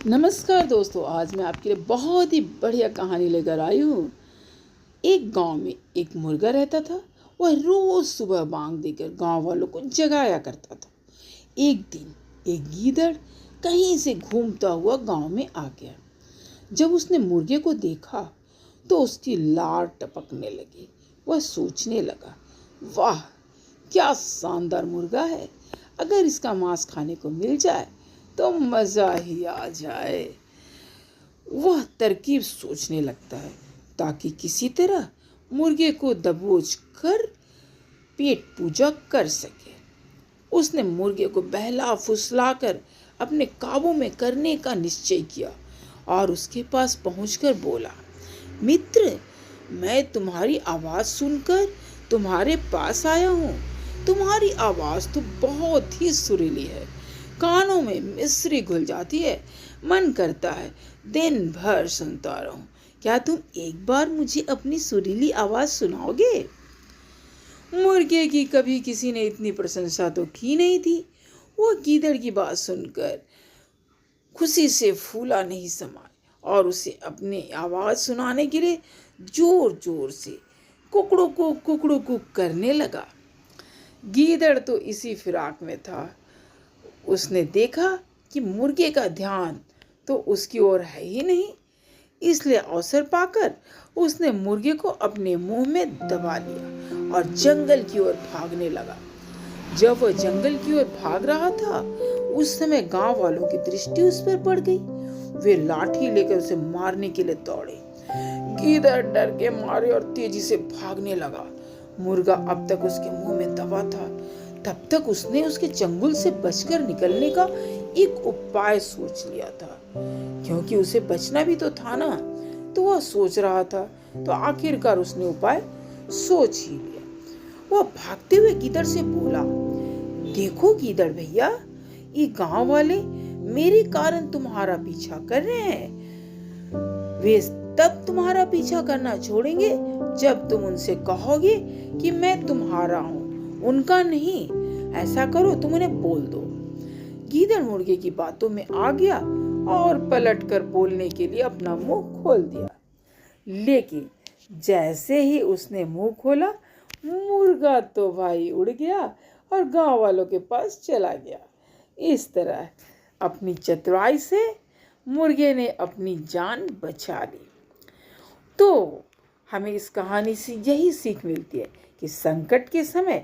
नमस्कार दोस्तों, आज मैं आपके लिए बहुत ही बढ़िया कहानी लेकर आई हूँ। एक गांव में एक मुर्गा रहता था। वह रोज सुबह बांग देकर गांव वालों को जगाया करता था। एक दिन एक गीदड़ कहीं से घूमता हुआ गांव में आ गया। जब उसने मुर्गे को देखा तो उसकी लार टपकने लगी। वह सोचने लगा, वाह क्या शानदार मुर्गा है। अगर इसका मांस खाने को मिल जाए तो मज़ा ही आ जाए। वह तरकीब सोचने लगता है ताकि किसी तरह मुर्गे को दबोच कर पेट पूजा कर सके। उसने मुर्गे को बहला फुसलाकर अपने काबू में करने का निश्चय किया और उसके पास पहुंचकर बोला, मित्र, मैं तुम्हारी आवाज़ सुनकर तुम्हारे पास आया हूँ। तुम्हारी आवाज़ तो बहुत ही सुरीली है, कानों में मिश्री घुल जाती है। मन करता है दिन भर सुनता रहूं। क्या तुम एक बार मुझे अपनी सुरीली आवाज़ सुनाओगे? मुर्गे की कभी किसी ने इतनी प्रशंसा तो की नहीं थी। वो गीदड़ की बात सुनकर खुशी से फूला नहीं समाया और उसे अपनी आवाज़ सुनाने के लिए जोर जोर से कुकड़ू कुक करने लगा। गीदड़ तो इसी फिराक में था। उसने देखा कि मुर्गे का ध्यान तो उसकी ओर है ही नहीं, इसलिए अवसर पाकर उसने मुर्गे को अपने मुंह में दबा लिया और जंगल की ओर भागने लगा। जब वह जंगल की ओर भाग रहा था, उस समय गांव वालों की दृष्टि उस पर पड़ गई। वे लाठी लेकर उसे मारने के लिए दौड़े। गीदड़ डर के मारे और तेजी से भागने लगा। मुर्गा अब तक उसके मुंह में दबा था। तब तक उसने उसके चंगुल से बचकर निकलने का एक उपाय सोच लिया था, क्योंकि उसे बचना भी तो था ना। तो वह सोच रहा था, तो आखिरकार उसने उपाय सोच ही लिया। वह भागते हुए गीदड़ से बोला, देखो गीदड़ भैया, ये गांव वाले मेरे कारण तुम्हारा पीछा कर रहे हैं। वे तब तुम्हारा पीछा करना छोड़ेंगे जब तुम उनसे कहोगे कि मैं तुम्हारा हूँ, उनका नहीं। ऐसा करो, तुम उन्हें बोल दो। गीदड़ मुर्गे की बातों में आ गया और पलटकर बोलने के लिए अपना मुंह खोल दिया। लेकिन जैसे ही उसने मुंह खोला, मुर्गा तो भाई उड़ गया और गांव वालों के पास चला गया। इस तरह अपनी चतुराई से मुर्गे ने अपनी जान बचा ली। तो हमें इस कहानी से यही सीख मिलती है कि संकट के समय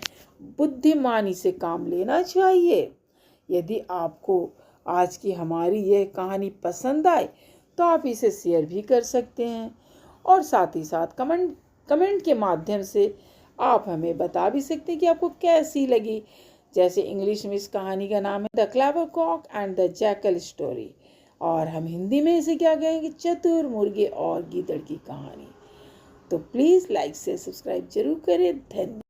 बुद्धिमानी से काम लेना चाहिए। यदि आपको आज की हमारी यह कहानी पसंद आए तो आप इसे शेयर भी कर सकते हैं और साथ ही साथ कमेंट के माध्यम से आप हमें बता भी सकते हैं कि आपको कैसी लगी। जैसे इंग्लिश में इस कहानी का नाम है the clever cock and the jackal story, और हम हिंदी में इसे क्या कहेंगे, चतुर मुर्गे और गीदड़ की कहानी। तो प्लीज़ लाइक से सब्सक्राइब जरूर करें। धन्यवाद।